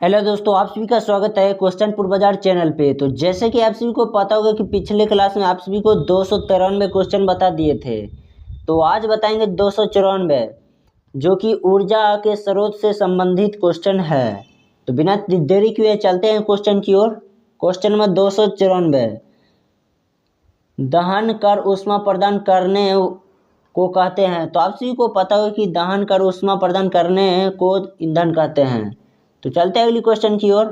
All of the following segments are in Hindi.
हेलो दोस्तों, आप सभी का स्वागत है क्वेश्चन पुर बाजार चैनल पे। तो जैसे कि आप सभी को पता होगा कि पिछले क्लास में आप सभी को 293 क्वेश्चन बता दिए थे। तो आज बताएंगे 294 जो कि ऊर्जा के स्रोत से संबंधित क्वेश्चन है। तो बिना देरी किए चलते हैं क्वेश्चन की ओर। क्वेश्चन नंबर 294, दहन कर ऊष्मा प्रदान करने को कहते हैं। तो आप सभी को पता होगा कि दहन कर ऊष्मा प्रदान करने को ईंधन कहते हैं। तो चलते हैं अगली क्वेश्चन की ओर।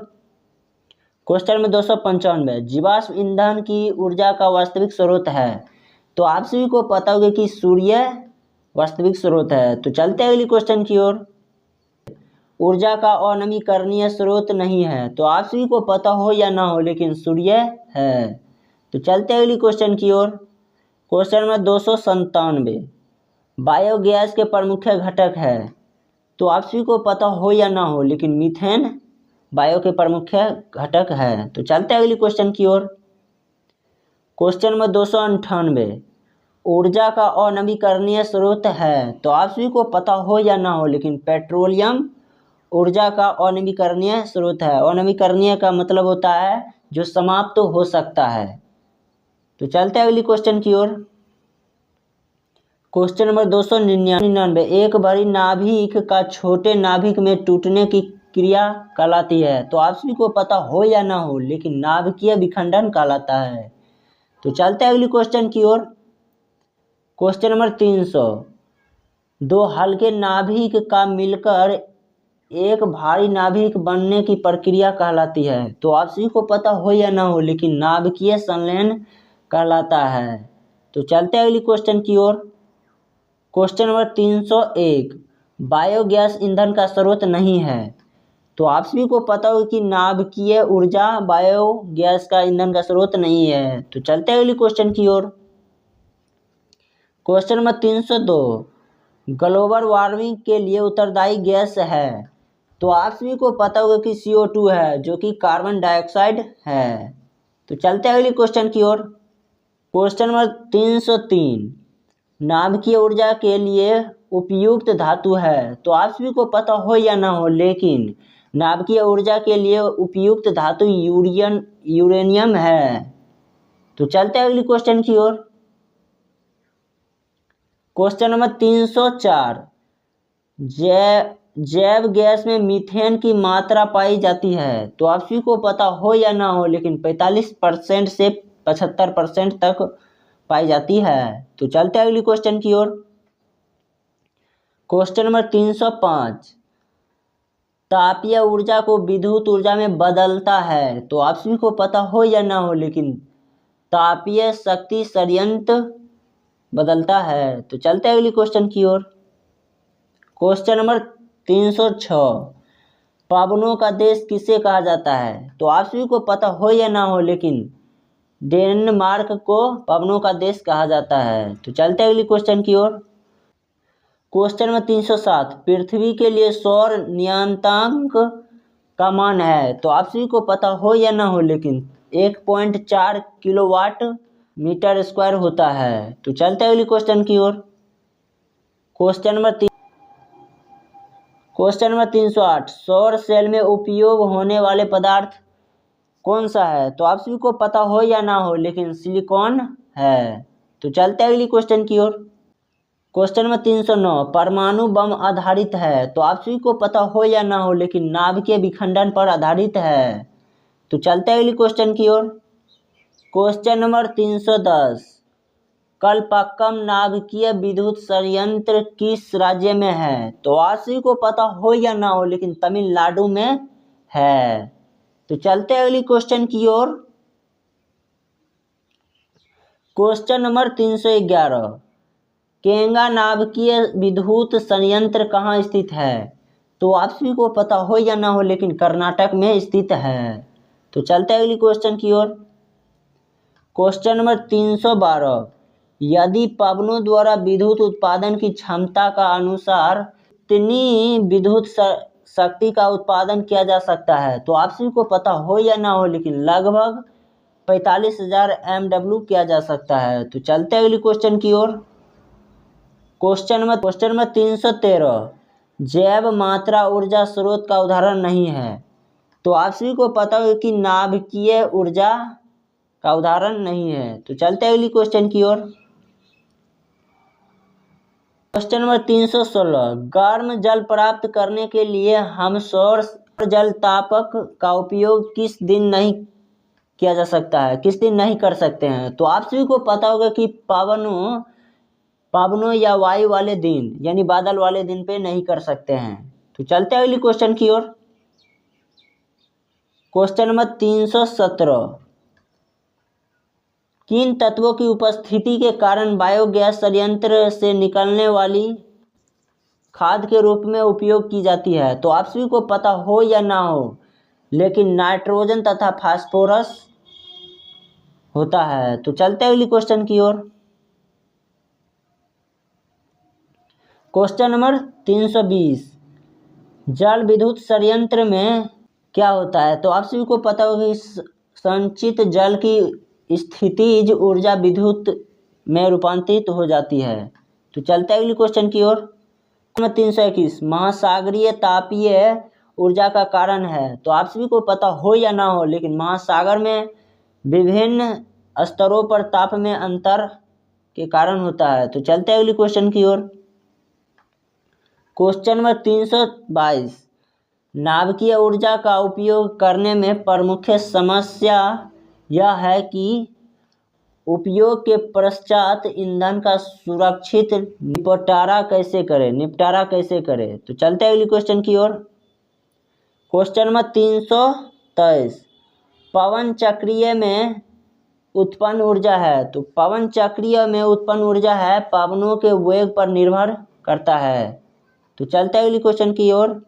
क्वेश्चन में 295, जीवाश्म ईंधन की ऊर्जा का वास्तविक स्रोत है। तो आप सभी को पता होगा कि सूर्य वास्तविक स्रोत है। तो चलते हैं अगली क्वेश्चन की ओर। ऊर्जा का अनवीकरणीय स्रोत नहीं है। तो आप सभी को पता हो या ना हो, लेकिन सूर्य है। तो चलते हैं अगली क्वेश्चन की ओर। क्वेश्चन में 297, बायोगैस के प्रमुख घटक है। तो आप सभी को पता हो या ना हो, लेकिन मीथेन बायो के प्रमुख घटक है। तो चलते हैं अगली क्वेश्चन की ओर। क्वेश्चन में 298, ऊर्जा का अनवीकरणीय स्रोत है। तो आप सभी को पता हो या ना हो, लेकिन पेट्रोलियम ऊर्जा का अनवीकरणीय स्रोत है। अनवीकरणीय का मतलब होता है जो समाप्त तो हो सकता है। तो चलते हैं अगली क्वेश्चन की ओर। क्वेश्चन नंबर 299, एक बड़ी नाभिक का छोटे नाभिक में टूटने की क्रिया कहलाती है। तो आप सभी को पता हो या ना हो, लेकिन नाभिकीय विखंडन कहलाता है। तो चलते हैं अगली क्वेश्चन की ओर। क्वेश्चन नंबर 300, दो हल्के नाभिक का मिलकर एक भारी नाभिक बनने की प्रक्रिया कहलाती है। तो आप सभी को पता हो या ना हो, लेकिन नाभिकीय संलयन कहलाता है। तो चलते हैं अगली क्वेश्चन की ओर। क्वेश्चन नंबर 301, बायोगैस ईंधन का स्रोत नहीं है। तो आप सभी को पता हो कि नाभिकीय ऊर्जा बायोगैस का ईंधन का स्रोत नहीं है। तो चलते हैं अगली क्वेश्चन की ओर। क्वेश्चन नंबर 302, ग्लोबल वार्मिंग के लिए उत्तरदायी गैस है। तो आप सभी को पता होगा कि CO2 है, जो कि कार्बन डाइऑक्साइड है। तो चलते हैं अगली क्वेश्चन की ओर। क्वेश्चन नंबर 303, नाभिकीय ऊर्जा के लिए उपयुक्त धातु है। तो आप सभी को पता हो या ना हो, लेकिन नाभिकीय ऊर्जा के लिए उपयुक्त धातु यूरेनियम है। तो चलते हैं अगली क्वेश्चन की ओर। क्वेश्चन नंबर 304, जैव गैस में मीथेन की मात्रा पाई जाती है। तो आप सभी को पता हो या ना हो, लेकिन 45% से 75% तक पाई जाती है। तो चलते हैं अगली क्वेश्चन की ओर। क्वेश्चन नंबर 305, तापीय ऊर्जा को विद्युत ऊर्जा में बदलता है। तो आप सभी को पता हो या ना हो, लेकिन तापीय शक्ति संयंत्र बदलता है। तो चलते हैं अगली क्वेश्चन की ओर। क्वेश्चन नंबर 306, पवनों का देश किसे कहा जाता है। तो आप सभी को पता हो या ना हो, लेकिन डेनमार्क को पवनों का देश कहा जाता है। तो चलते हैं अगली क्वेश्चन की ओर। क्वेश्चन में 307, पृथ्वी के लिए सौर नियतांक का मान है। तो आप सभी को पता हो या ना हो, लेकिन 1.4 किलोवाट मीटर स्क्वायर होता है। तो चलते हैं अगली क्वेश्चन की ओर। क्वेश्चन नंबर 308, सौर सेल में उपयोग होने वाले पदार्थ कौन सा है। तो आप सभी को पता हो या ना हो, लेकिन सिलिकॉन है। तो चलते हैं अगली क्वेश्चन की ओर। क्वेश्चन नंबर 309, परमाणु बम आधारित है। तो आप सभी को पता हो या ना हो, लेकिन नाभिकीय विखंडन पर आधारित है। तो चलते हैं अगली क्वेश्चन की ओर। क्वेश्चन नंबर 310, कलपक्कम नाभिकीय विद्युत संयंत्र किस राज्य में है। तो आप सभी को पता हो या ना हो, लेकिन तमिलनाडु में है। तो चलते हैं अगली क्वेश्चन की ओर। क्वेश्चन नंबर 311, केंगा नाभिकीय विद्युत संयंत्र कहाँ स्थित है। तो आप सभी को पता हो या ना हो, लेकिन कर्नाटक में स्थित है। तो चलते हैं अगली क्वेश्चन की ओर। क्वेश्चन नंबर 312, यदि पवनों द्वारा विद्युत उत्पादन की क्षमता का अनुसार कितनी विद्युत शक्ति का उत्पादन किया जा सकता है। तो आप सभी को पता हो या ना हो, लेकिन लगभग 45,000 MW किया जा सकता है। तो चलते हैं अगली क्वेश्चन की ओर। क्वेश्चन नंबर 313, जैव मात्रा ऊर्जा स्रोत का उदाहरण नहीं है। तो आप सभी को पता होगा कि नाभिकीय ऊर्जा का उदाहरण नहीं है। तो चलते हैं अगली क्वेश्चन की ओर। क्वेश्चन नंबर 316, गर्म जल प्राप्त करने के लिए हम सौर जल तापक का उपयोग किस दिन नहीं किया जा सकता है, किस दिन नहीं कर सकते हैं। तो आप सभी को पता होगा कि पावनों या वायु वाले दिन यानी बादल वाले दिन पे नहीं कर सकते हैं। तो चलते हैं अगली क्वेश्चन की ओर। क्वेश्चन नंबर 317, किन तत्वों की उपस्थिति के कारण बायोगैस संयंत्र से निकलने वाली खाद के रूप में उपयोग की जाती है। तो आप सभी को पता हो या ना हो, लेकिन नाइट्रोजन तथा फास्फोरस होता है। तो चलते हैं अगली क्वेश्चन की ओर। क्वेश्चन नंबर 320, जल विद्युत संयंत्र में क्या होता है। तो आप सभी को पता होगा कि संचित जल की स्थितिज ऊर्जा विद्युत में रूपांतरित हो जाती है। तो चलते हैं अगली क्वेश्चन की ओर। 321, महासागरीय तापीय ऊर्जा का कारण है। तो आप सभी को पता हो या ना हो, लेकिन महासागर में विभिन्न स्तरों पर ताप में अंतर के कारण होता है। तो चलते हैं अगली क्वेश्चन की ओर। क्वेश्चन नंबर 322, नाभिकीय ऊर्जा का उपयोग करने में प्रमुख समस्या यह है कि उपयोग के पश्चात ईंधन का सुरक्षित निपटारा कैसे करें। तो चलते हैं अगली क्वेश्चन की ओर। क्वेश्चन नंबर 323, पवन चक्रीय में उत्पन्न ऊर्जा है। तो पवन चक्रीय में उत्पन्न ऊर्जा है पवनों के वेग पर निर्भर करता है। तो चलते हैं अगली क्वेश्चन की ओर।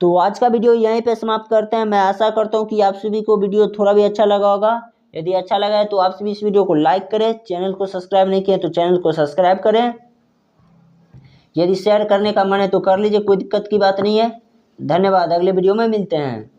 तो आज का वीडियो यहीं पे समाप्त करते हैं। मैं आशा करता हूँ कि आप सभी को वीडियो थोड़ा भी अच्छा लगा होगा। यदि अच्छा लगा है तो आप सभी इस वीडियो को लाइक करें, चैनल को सब्सक्राइब नहीं किया तो चैनल को सब्सक्राइब करें। यदि शेयर करने का मन है तो कर लीजिए, कोई दिक्कत की बात नहीं है। धन्यवाद, अगले वीडियो में मिलते हैं।